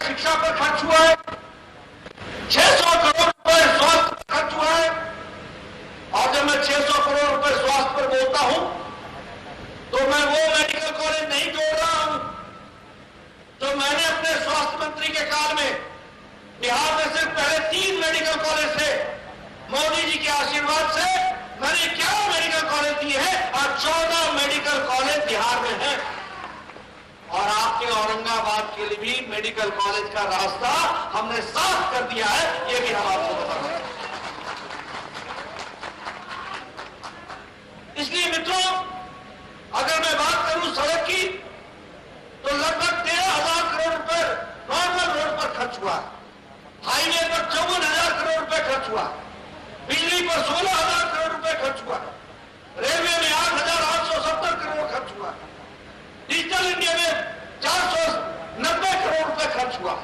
शिक्षा पर खर्च हुआ है, 600 करोड़ रुपए स्वास्थ्य पर खर्च हुआ है। और जब मैं 600 करोड़ रुपए स्वास्थ्य पर बोलता हूं तो मैं वो मेडिकल कॉलेज नहीं जोड़ रहा हूं तो मैंने अपने स्वास्थ्य मंत्री के काल में बिहार में सिर्फ पहले 3 मेडिकल कॉलेज थे। मोदी जी के आशीर्वाद से मैंने 11 मेडिकल कॉलेज दिए हैं और 14 मेडिकल कॉलेज बिहार में हैं। और आपके औरंगाबाद के लिए भी मेडिकल कॉलेज का रास्ता हमने साफ कर दिया है, ये भी हम आपको बताना चाहते हैं। इसलिए मित्रों, अगर मैं बात करूं सड़क की तो लगभग 13,000 करोड़ रुपए नॉर्मल रोड पर खर्च हुआ, हाईवे पर 54,000 करोड़ रुपए खर्च हुआ, बिजली पर 16,000 करोड़ रुपए खर्च हुआ, रेलवे में 8,870 करोड़ खर्च हुआ, डिजिटल इंडिया में 490 करोड़ रुपए खर्च हुआ।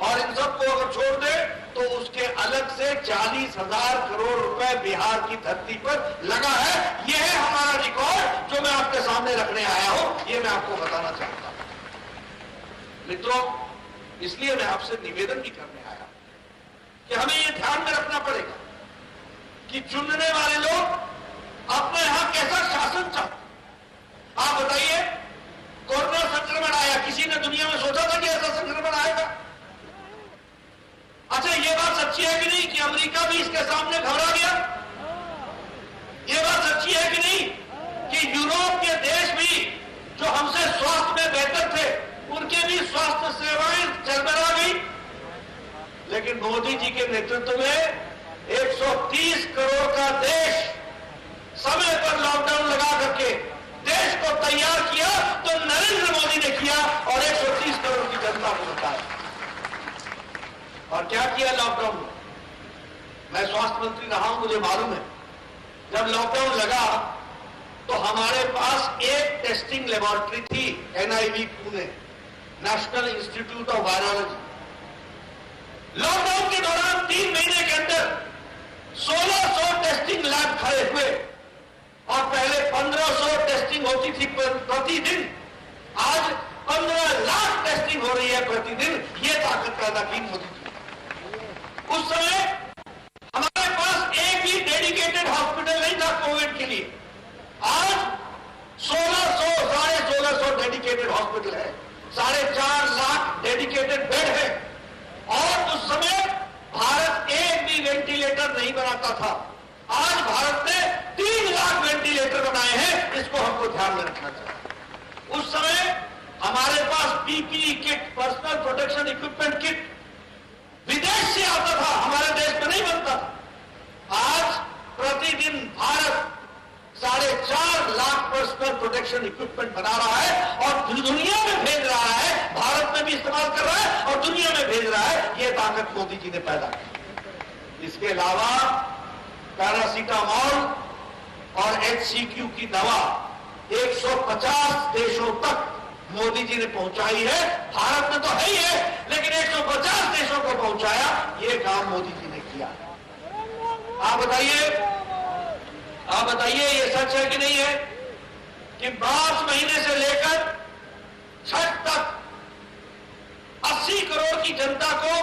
और इन सबको अगर छोड़ दे तो उसके अलग से 40,000 करोड़ रुपए बिहार की धरती पर लगा है। यह है हमारा रिकॉर्ड जो मैं आपके सामने रखने आया हूं, ये मैं आपको बताना चाहता हूं। मित्रों, इसलिए मैं आपसे निवेदन भी करने आया कि हमें यह ध्यान में रखना पड़ेगा कि चुनने वाले लोग अपने यहां कैसा शासन चाहते। आप बताइए, कोरोना संक्रमण आया, किसी ने दुनिया में सोचा था कि ऐसा संक्रमण आएगा? अच्छा, यह बात सच्ची है कि नहीं कि अमेरिका भी इसके सामने घबरा गया? यह बात सच्ची है कि नहीं कि यूरोप के देश भी जो हमसे स्वास्थ्य में बेहतर थे, उनके भी स्वास्थ्य सेवाएं चरमरा गई? लेकिन मोदी जी के नेतृत्व में 130 करोड़ का देश समय पर लॉकडाउन लगा करके देश को तैयार किया तो नरेंद्र मोदी ने किया और 130 करोड़ की जनता को बताया। और क्या किया लॉकडाउन में? मैं स्वास्थ्य मंत्री रहा हूं, मुझे मालूम है, जब लॉकडाउन लगा तो हमारे पास एक टेस्टिंग लेबोरेटरी थी, NIV Pune, national institute of virology. Lockdown के दौरान 3 महीने के अंदर 1600 टेस्टिंग लैब खड़े हुए और पहले 1500 टेस्टिंग होती थी प्रतिदिन, आज 15 लाख टेस्टिंग हो रही है प्रतिदिन। ये ताकत पैदा की मोदी जी। उस समय हमारे पास एक भी डेडिकेटेड हॉस्पिटल नहीं था कोविड के लिए, आज 1600 डेडिकेटेड हॉस्पिटल है, 4.5 लाख डेडिकेटेड बेड है। और उस समय भारत एक भी वेंटिलेटर नहीं बनाता था, आज भारत ने 3 लाख वेंटिलेटर बनाए हैं। इसको हमको ध्यान में रखना चाहिए। उस समय हमारे पास PPE kit, personal protection equipment kit विदेश से आता था, हमारे देश में नहीं बनता था। आज प्रतिदिन Bharat 4.5 lakh personal protection equipment बना रहा है और दुनिया में भेज रहा है, भारत में भी इस्तेमाल कर रहा है और दुनिया में भेज रहा है। यह ताकत मोदी जी ने पैदा की। इसके अलावा पैरासीटामोल और HCQ की दवा 150 देशों तक मोदी जी ने पहुंचाई है। भारत में तो है ही है, लेकिन 150 देशों को पहुंचाया, ये काम मोदी जी ने किया। आप बताइए ये सच है कि नहीं है कि मार्च महीने से लेकर छठ तक 80 करोड़ की जनता को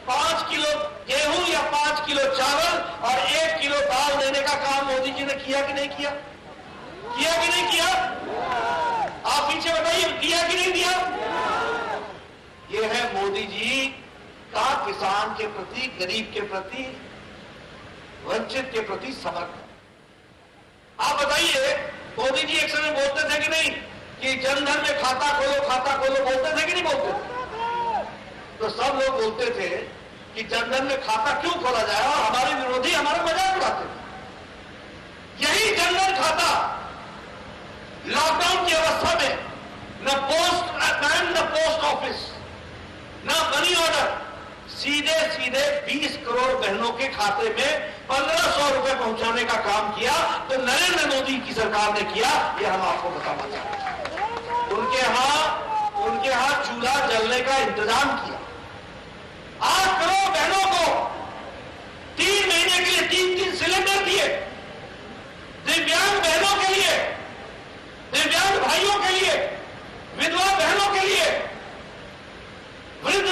5 किलो गेहूं या 5 किलो चावल और 1 किलो दाल देने का काम मोदी जी ने किया कि नहीं किया? किया कि नहीं किया? आप पीछे बताइए, किया कि नहीं किया? यह है मोदी जी का किसान के प्रति, गरीब के प्रति, वंचित के प्रति समर्पण। आप बताइए, मोदी जी एक समय बोलते थे कि नहीं कि जनधन में खाता खोलो, बोलते थे कि नहीं बोलते थे? तो सब लोग बोलते थे कि जनधन में खाता क्यों खोला जाए और हमारे विरोधी हमारा मजाक उड़ाते थे। यही जनधन खाता लॉकडाउन की अवस्था में न पोस्ट न पोस्ट ऑफिस न मनी ऑर्डर, सीधे 20 करोड़ बहनों के खाते में 1500 रुपए पहुंचाने का काम किया तो नरेंद्र मोदी की सरकार ने किया। यह हम आपको बताना चाहते हैं। उनके यहां चूल्हा जलने का इंतजाम किया। 8 करोड़ बहनों को 3 महीने के लिए 3 सिलेंडर दिए। दिव्यांग बहनों के लिए, दिव्यांग भाइयों के लिए, विधवा बहनों के लिए, वृद्ध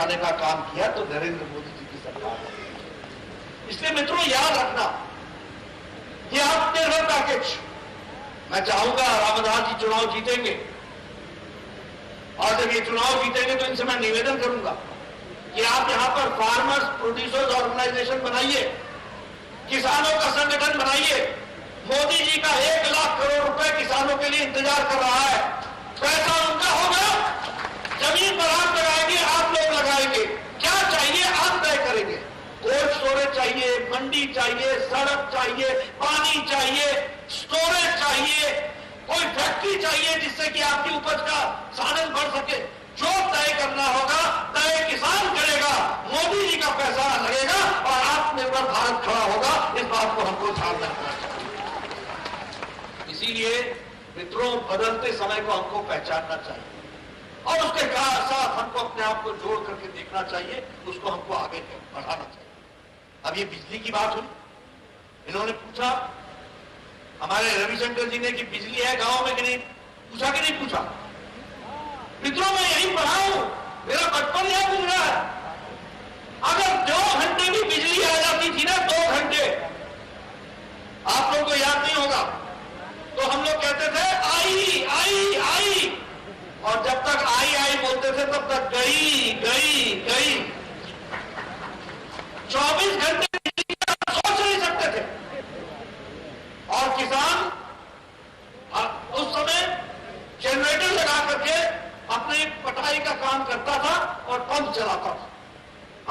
पहुंचाने का काम किया तो नरेंद्र मोदी जी की सरकार है। इसलिए मित्रों याद रखना, ये आत्मनिर्भर पैकेज, मैं चाहूंगा रामदास जी चुनाव जीतेंगे और जब ये चुनाव जीतेंगे तो इनसे मैं निवेदन करूंगा कि आप यहां पर फार्मर्स प्रोड्यूसर्स ऑर्गेनाइजेशन बनाइए, किसानों का संगठन बनाइए। मोदी जी का 1 लाख करोड़ रुपए किसानों के लिए इंतजार कर रहा है। पैसा उनका होगा, जमीन पर आप लगाएंगे, आप लोग लगाएंगे। क्या चाहिए आप तय करेंगे। कोल्ड स्टोरेज चाहिए, मंडी चाहिए, सड़क चाहिए, पानी चाहिए, स्टोरेज चाहिए, कोई फैक्ट्री चाहिए जिससे कि आपकी उपज का साधन बढ़ सके। जो तय करना होगा तय किसान करेगा, मोदी जी का पैसा लगेगा और आत्मनिर्भर भारत खड़ा होगा। इस बात को हमको ध्यान रखना चाहिए। इसीलिए मित्रों, बदलते समय को हमको पहचानना चाहिए और उसके साथ हमको अपने आप को जोड़ करके देखना चाहिए, उसको हमको आगे बढ़ाना चाहिए। अब ये बिजली की बात हुई, इन्होंने पूछा हमारे रविशंकर जी ने कि बिजली है गांव में कि नहीं, पूछा कि नहीं पूछा। मित्रों, मैं यही पढ़ा हूं, मेरा बचपन याद मिल रहा है। अगर 2 घंटे भी बिजली आ जाती थी ना, 2 घंटे, आप लोगों को याद नहीं होगा, तो हम लोग कहते थे आई आई आई, और जब तक आई आई बोलते थे तब तक गई गई गई। 24 घंटे बिजली का सोच नहीं सकते थे। और किसान उस समय जनरेटर लगा करके अपने पटाई का काम करता था और पंप चलाता था।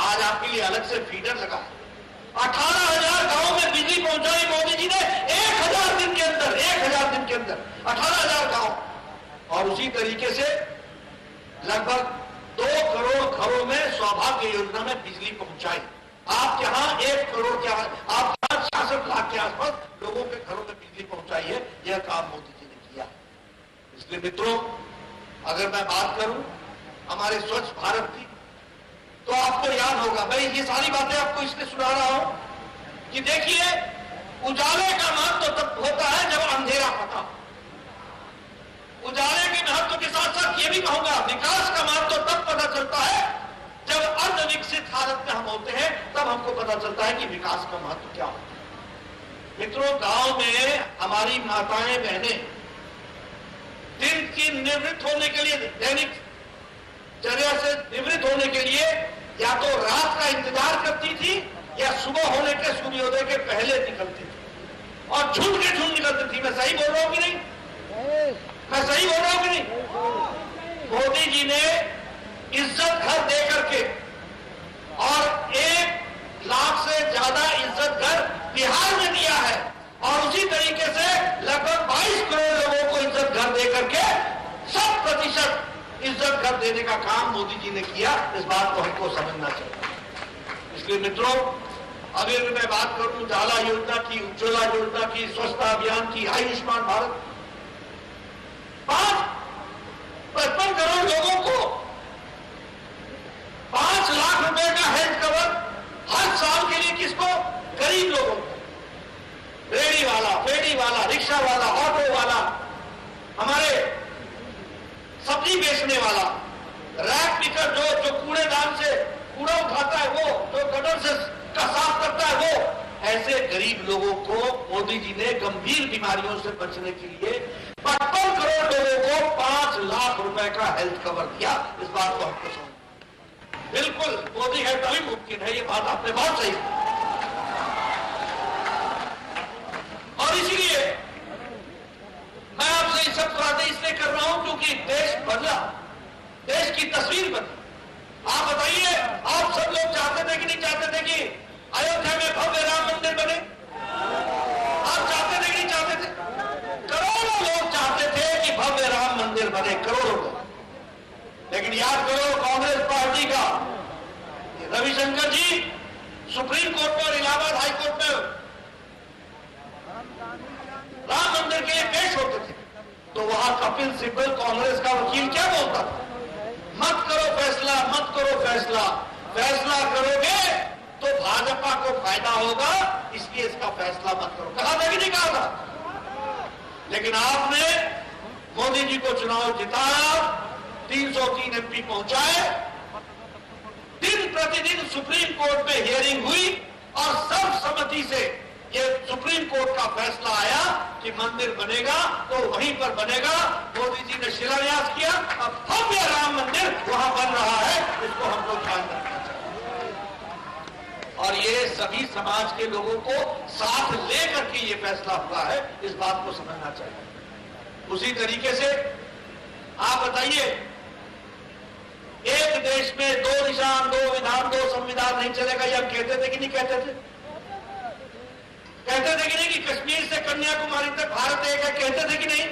आज आपके लिए अलग से फीडर लगा है। 18,000 गांवों में बिजली पहुंचाई मोदी जी ने 1,000 दिन के अंदर, 1,000 दिन के अंदर 18,000 गांव। और उसी तरीके से लगभग 2 करोड़ घरों में सौभाग्य योजना में बिजली पहुंचाई। आप यहां 1 करोड़ के, आप 66 लाख के आसपास लोगों के घरों में बिजली पहुंचाई है। यह काम मोदी जी ने किया। इसलिए मित्रों, अगर मैं बात करूं हमारे स्वच्छ भारत की, तो आपको याद होगा, भाई ये सारी बातें आपको इसलिए सुना रहा हूं कि देखिए, उजाले का महत्व तो तब होता है जब अंधेरा पता। उजाले के महत्व के साथ साथ ये भी कहूंगा, विकास का महत्व तो तब पता चलता है जब अर्ध विकसित हालत में हम होते हैं, तब हमको पता चलता है कि विकास का महत्व क्या होता है। मित्रों, गांव में हमारी माताएं बहनें दिन की निवृत्त होने के लिए, दैनिक चर्या से निवृत्त होने के लिए या तो रात का इंतजार करती थी या सुबह होने के, सूर्योदय के पहले निकलती थी और झुंड के झुंड निकलती थी। मैं सही बोल रहा हूं कि नहीं? मैं सही बोल रहा हूं कि नहीं? मोदी जी ने इज्जत घर दे करके और 1 लाख से ज्यादा इज्जत घर बिहार में दिया है और उसी तरीके से लगभग 22 करोड़ लोगों को इज्जत घर दे करके 100% इज्जत घर देने का काम मोदी जी ने किया। इस बात को हमको समझना चाहिए। इसलिए मित्रों, अगर मैं बात करूं उजाला योजना की, उज्ज्वला योजना की, स्वच्छता अभियान की, आयुष्मान भारत, 55 करोड़ लोगों को 5 लाख रुपए का हेल्थ कवर हर साल के लिए, किसको? गरीब लोगों को। रेडी वाला, फेडी वाला, रिक्शा वाला, ऑटो वाला, हमारे सब्जी बेचने वाला, रैक पिकर जो कूड़ेदान से कूड़ा उठाता है, वो जो गटर से का साफ करता है, वो ऐसे गरीब लोगों को मोदी जी ने गंभीर बीमारियों से बचने के लिए 55 करोड़ लोगों को 5 लाख रुपए का हेल्थ कवर दिया। इस बात को हमको समझ, बिल्कुल मोदी है तभी मुमकिन है। ये बात आपने बहुत सही की। और इसीलिए मैं आपसे ये सब बातें इसलिए कर रहा हूं क्योंकि देश बदला, देश की तस्वीर बदली। आप बताइए, आप सब लोग चाहते थे कि नहीं चाहते थे कि अयोध्या में भव्य राम मंदिर बने? आप चाहते थे कि नहीं चाहते थे? करोड़ों लोग चाहते थे कि भव्य राम मंदिर बने, करोड़ों लोग। लेकिन याद करो, कांग्रेस पार्टी का रविशंकर जी सुप्रीम कोर्ट में और इलाहाबाद हाई कोर्ट में राम मंदिर के लिए पेश होते थे, तो वहां कपिल सिब्बल कांग्रेस का वकील क्या बोलता था? मत करो फैसला, मत करो फैसला, फैसला करोगे तो भाजपा को फायदा होगा, इसलिए इसका फैसला मत करो। कहा था कि नहीं कहा था? लेकिन आपने मोदी जी को चुनाव जिताया, 303 एमपी पहुंचाए प्रतिदिन सुप्रीम कोर्ट में हियरिंग हुई और सर्वसम्मति से ये सुप्रीम कोर्ट का फैसला आया कि मंदिर बनेगा तो वहीं पर बनेगा। मोदी जी ने शिलान्यास किया, अब भव्य राम मंदिर वहां बन रहा है। इसको हम लोग ध्यान रखना चाहिए और ये सभी समाज के लोगों को साथ लेकर के ये फैसला हुआ है, इस बात को समझना चाहिए। उसी तरीके से आप बताइए, एक देश में दो निशान, दो विधान, दो संविधान नहीं चलेगा, ये हम कहते थे कि नहीं कहते थे? कहते थे कि नहीं कि कश्मीर से कन्याकुमारी तक भारत एक है? कहते थे कि नहीं?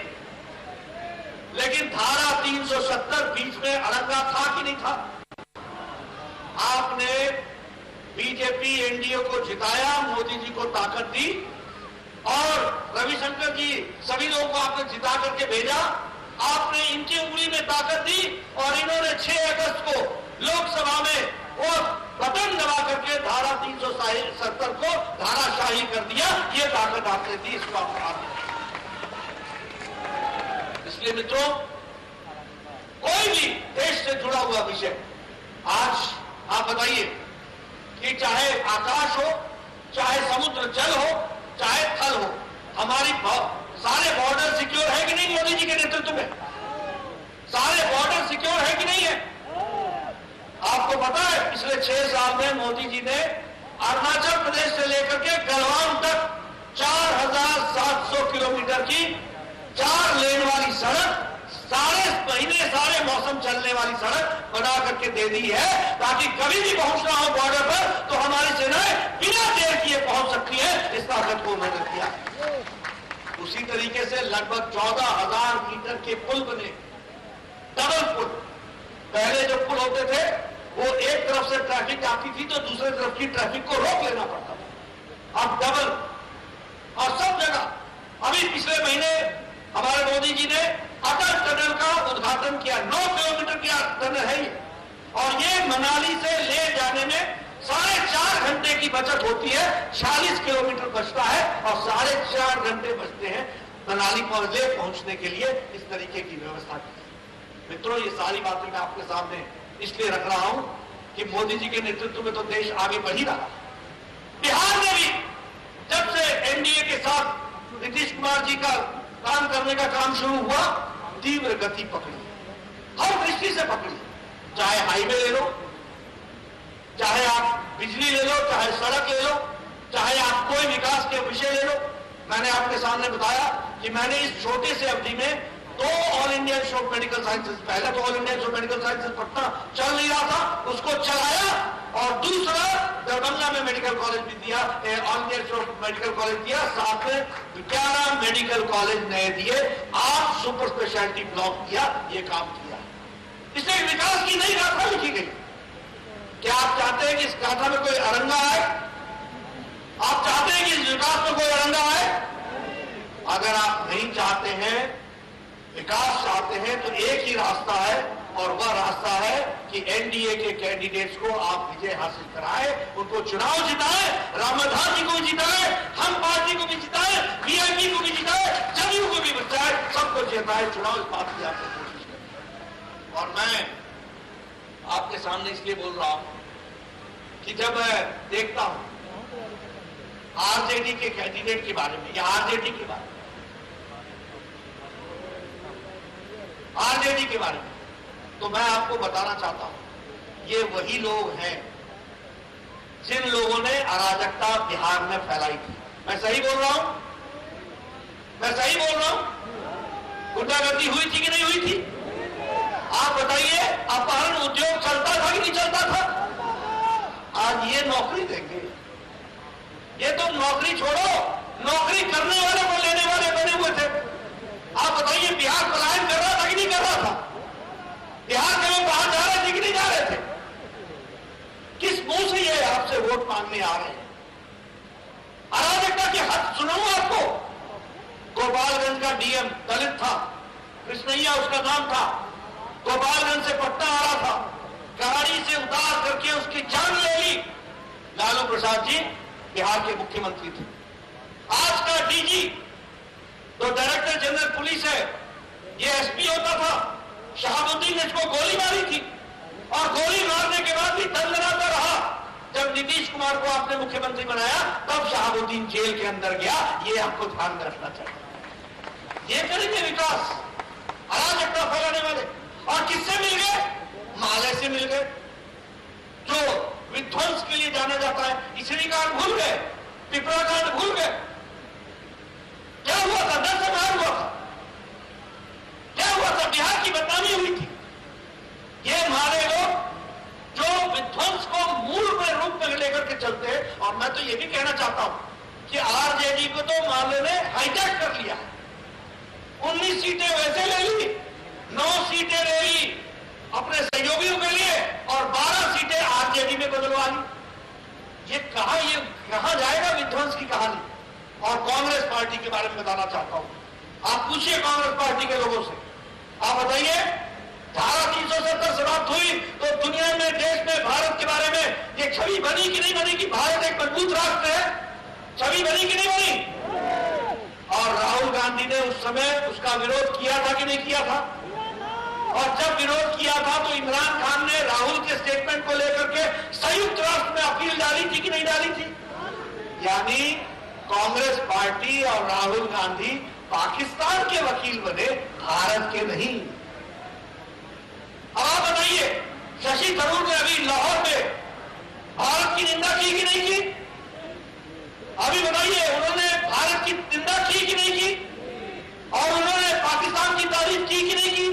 लेकिन धारा 370 बीच में अड़ंगा था कि नहीं था? आपने बीजेपी एनडीए को जिताया, मोदी जी को ताकत दी और रविशंकर जी सभी लोगों को आपने जिता करके भेजा। आपने इनकी उंगली में ताकत दी और इन्होंने 6 अगस्त को लोकसभा में वो बटन दबा करके धारा 370 को धाराशाही कर दिया। ये ताकत आपने दी, इसको आप इसलिए मित्रों, कोई भी देश से जुड़ा हुआ विषय, आज आप बताइए कि चाहे आकाश हो, चाहे समुद्र जल हो, चाहे थल हो, हमारी सारे बॉर्डर सिक्योर है कि नहीं? मोदी जी के नेतृत्व में सारे बॉर्डर सिक्योर है कि नहीं है? आपको पता है पिछले 6 साल में मोदी जी ने अरुणाचल प्रदेश से लेकर के गलवान तक 4700 किलोमीटर की 4 लेन वाली सड़क, सारे महीने सारे मौसम चलने वाली सड़क बना करके दे दी है, ताकि कभी भी पहुंचना हो बॉर्डर पर तो हमारी सेनाएं बिना देर किए पहुंच सकती है। इस ताकत को उन्होंने किया। उसी तरीके से लगभग 14,000 मीटर के पुल बने, डबल पुल। पहले जो पुल होते थे वो एक तरफ से ट्रैफिक आती थी तो दूसरे तरफ की ट्रैफिक को रोक लेना पड़ता था, अब डबल। और सब जगह अभी पिछले महीने हमारे मोदी जी ने अटल टनल का उद्घाटन किया। 9 किलोमीटर की टनल है ये, और ये मनाली से ले जाने में 4.5 घंटे की बचत होती है। 40 किलोमीटर बचता है और 4.5 घंटे बचते हैं मनाली पहुंचने के लिए। इस तरीके की व्यवस्था की। मित्रों, ये सारी बातें मैं आपके सामने इसलिए रख रहा हूं कि मोदी जी के नेतृत्व में तो देश आगे बढ़ ही रहा। बिहार में भी जब से एनडीए के साथ नीतीश कुमार जी का काम करने का काम शुरू हुआ, तीव्र गति पकड़ी, हर दृष्टि से पकड़ी। चाहे हाईवे ले लो, चाहे आप बिजली ले लो, चाहे सड़क ले लो, चाहे आप कोई विकास के विषय ले लो। मैंने आपके सामने बताया कि मैंने इस छोटे से अवधि में 2 all India institute of medical sciences, पहले तो all India institute of medical sciences Patna चल नहीं रहा था, उसको चलाया, और दूसरा दरभंगा में मेडिकल कॉलेज भी दिया, all India institute of medical college दिया, साथ में 11 मेडिकल कॉलेज नए दिए, 8 सुपर स्पेशलिटी ब्लॉक दिया। ये काम किया, इससे विकास की नई गाथा लिखी गई। क्या आप चाहते हैं कि इस गाथा में कोई अरंगा आए? आप चाहते हैं कि इस विकास में कोई अरंगा आए? अगर आप नहीं चाहते हैं, विकास चाहते हैं, तो एक ही रास्ता है, और वह रास्ता है कि एनडीए के कैंडिडेट्स को आप विजय हासिल कराएं, उनको चुनाव जिताएं, रामधास जी को भी जिताएं, हम पार्टी को भी जिताएं, बीएपी को भी जिताएं, जदयू को भी बचाएं, सबको जिताएं। चुनाव इस बात की आपको कोशिश करें। और मैं आपके सामने इसलिए बोल रहा हूं कि जब मैं देखता हूं आरजेडी के कैंडिडेट के बारे में या आरजेडी के बारे में, आरजेडी के बारे में, तो मैं आपको बताना चाहता हूं, ये वही लोग हैं जिन लोगों ने अराजकता बिहार में फैलाई थी। मैं सही बोल रहा हूं? मैं सही बोल रहा हूं? गुंडागर्दी हुई थी कि नहीं हुई थी? आप बताइए, अपहरण उद्योग चलता था कि नहीं चलता था? आज ये नौकरी देंगे, ये तो नौकरी छोड़ो, नौकरी करने वाले को लेने वाले बने हुए थे। आप बताइए, बिहार पलायन कर रहा था कि नहीं कर रहा था? बिहार के लोग बाहर जा रहे थे कि नहीं जा रहे थे? किस मुंह से ये आपसे वोट मांगने आ रहे हैं? अराजकता की हद सुनाऊं आपको। गोपालगंज का डीएम दलित था, कृष्णैया उसका नाम था, गोपालगंज से पटना आ रहा था, गाड़ी से उतार करके उसकी जान ले ली। लालू प्रसाद जी बिहार के मुख्यमंत्री थे। आज का डीजी, तो डायरेक्टर जनरल पुलिस है, ये एसपी होता था, शहाबुद्दीन ने इसको गोली मारी थी, और गोली मारने के बाद भी दंडनाता रहा। जब नीतीश कुमार को आपने मुख्यमंत्री बनाया तब शहाबुद्दीन जेल के अंदर गया। ये आपको ध्यान में रखना चाहिए। ये करेंगे विकास, अराजकता फैलाने वाले। और किससे मिल गए? माले से मिल गए, जो विध्वंस के लिए जाना जाता है। इसरी कांड भूल गए, पिपरा कांड भूल गए। क्या हुआ था? 10,000 हुआ था। क्या हुआ था? बिहार की बदनामी हुई थी। ये मारे लोग जो विध्वंस को मूल में रूप में लेकर के चलते हैं। और मैं तो ये भी कहना चाहता हूं कि आरजेडी को तो माले ने हाईजैक कर लिया। 19 सीटें वैसे ले ली, 9 सीटें ले ली अपने सहयोगियों के लिए और 12 सीटें आरजेडी में बदलवा ली। ये कहां जाएगा विध्वंस की कहानी? और कांग्रेस पार्टी के बारे में बताना चाहता हूं। आप पूछिए कांग्रेस पार्टी के लोगों से, आप बताइए धारा 370 समाप्त हुई तो दुनिया में, देश में, भारत के बारे में ये छवि बनी कि नहीं बनी कि भारत एक मजबूत राष्ट्र है? छवि बनी कि नहीं बनी? और राहुल गांधी ने उस समय उसका विरोध किया था कि नहीं किया था? और जब विरोध किया था तो इमरान खान ने राहुल के स्टेटमेंट को लेकर के संयुक्त राष्ट्र में अपील डाली थी कि नहीं डाली थी? यानी कांग्रेस पार्टी और राहुल गांधी पाकिस्तान के वकील बने, भारत के नहीं। अब आप बताइए, शशि थरूर ने अभी लाहौर में भारत की निंदा की कि नहीं की? अभी बताइए, उन्होंने भारत की निंदा की कि नहीं की? और उन्होंने पाकिस्तान की तारीफ की कि नहीं की?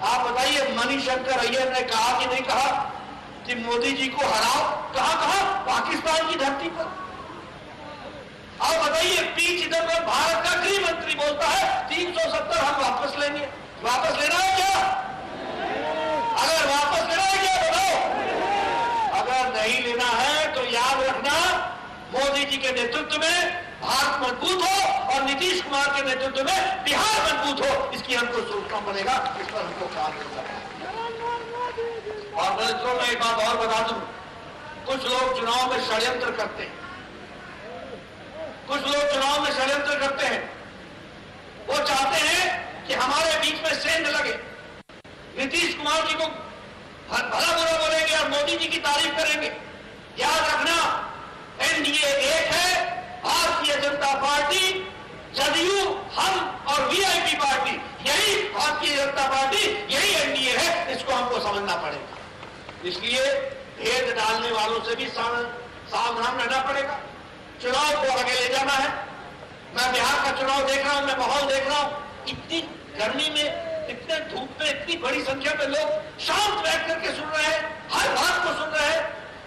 आप बताइए, मणिशंकर अय्यर ने कहा कि नहीं कहा कि मोदी जी को हराओ? कहा? पाकिस्तान की धरती पर। आप बताइए, पी चिदम्बरम भारत का गृह मंत्री बोलता है 370 हम वापस लेंगे। वापस लेना है क्या? अगर वापस लेना है क्या बताओ? अगर नहीं लेना है तो याद रखना, मोदी जी के नेतृत्व में भारत मजबूत हो और नीतीश कुमार के नेतृत्व में बिहार मजबूत हो। इसकी हमको सोचना पड़ेगा, इस पर हमको काम करना है। और मैं एक बात और बता दूं, कुछ लोग चुनाव में षड्यंत्र करते हैं। कुछ लोग चुनाव में षड्यंत्र करते हैं। वो चाहते हैं कि हमारे बीच में सेंध लगे, नीतीश कुमार जी को भला बुरा बोलेंगे और मोदी जी की तारीफ करेंगे। याद रखना, एनडीए एक है, भारतीय जनता पार्टी, जदयू, हम और वीआईपी पार्टी, यही भारतीय जनता पार्टी, यही एनडीए है। इसको हमको समझना पड़ेगा। इसलिए भेद डालने वालों से भी सावधान रहना पड़ेगा। चुनाव को आगे ले जाना है। मैं बिहार का चुनाव देख रहा हूं, मैं माहौल देख रहा हूं। इतनी गर्मी में, इतने धूप में, इतनी बड़ी संख्या में लोग शांत बैठ करके सुन रहे हैं, हर बात को सुन रहे हैं।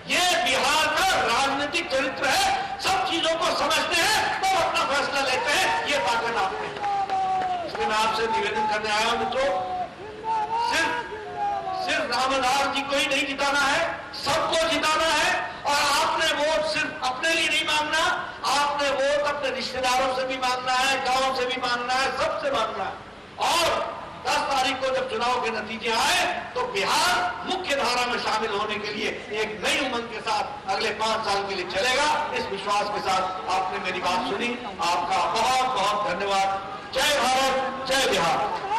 ये बिहार का राजनीतिक चरित्र है। सब चीजों को समझते हैं तो अपना फैसला लेते हैं। ये ताकत आप में है। इसलिए मैं आपसे निवेदन करने आया हूं मित्रों, सिर्फ रामदास जी को ही नहीं जिताना है, सबको जिताना है। और आपने वोट सिर्फ अपने लिए नहीं मांगना, आपने वोट अपने रिश्तेदारों से भी मांगना है, गांव से भी मांगना है, सबसे मांगना है। और 10 तारीख को जब चुनाव के नतीजे आए तो बिहार मुख्य धारा में शामिल होने के लिए एक नई उमंग के साथ अगले 5 साल के लिए चलेगा। इस विश्वास के साथ आपने मेरी बात सुनी। आपका बहुत बहुत धन्यवाद। जय भारत, जय बिहार।